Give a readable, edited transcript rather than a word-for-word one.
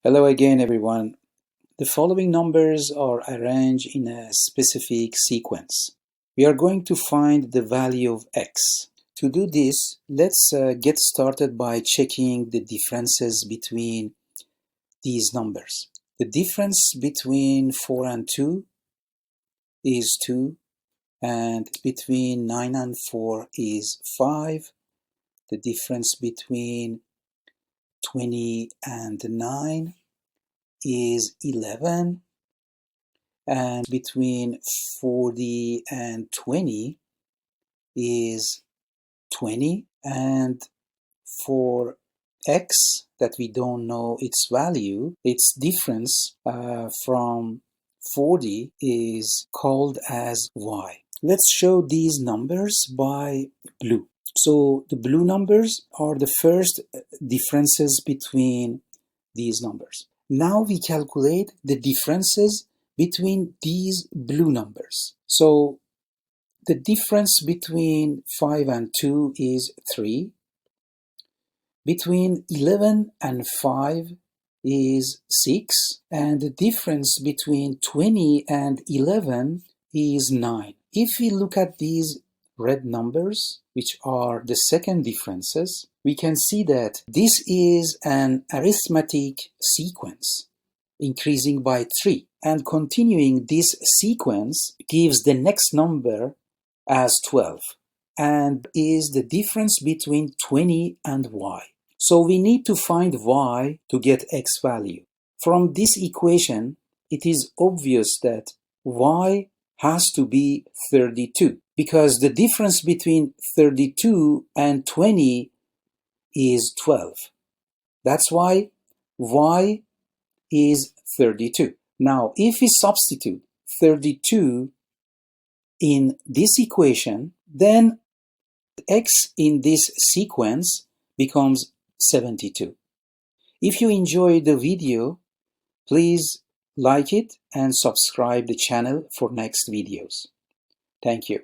Hello again, everyone. The following numbers are arranged in a specific sequence. We are going to find the value of x. To do this, let's get started by checking the differences between these numbers. The difference between 4 and 2 is 2, and between 9 and 4 is 5. The difference between 20 and 9 is 11, and between 40 and 20 is 20, and for x that we don't know its value, its difference from 40 is called as y. Let's show these numbers by blue. So the blue numbers are the first differences between these numbers. Now we calculate the differences between these blue numbers. So the difference between 5 and 2 is 3. Between 11 and 5 is 6. And the difference between 20 and 11 is 9. If we look at these red numbers, which are the second differences, we can see that this is an arithmetic sequence increasing by 3, and continuing this sequence gives the next number as 12, and is the difference between 20 and y. So we need to find y to get x value. From this equation, it is obvious that y has to be 32, because the difference between 32 and 20 is 12. That's why y is 32. Now, if we substitute 32 in this equation, then x in this sequence becomes 72. If you enjoyed the video, please like it and subscribe the channel for next videos. Thank you.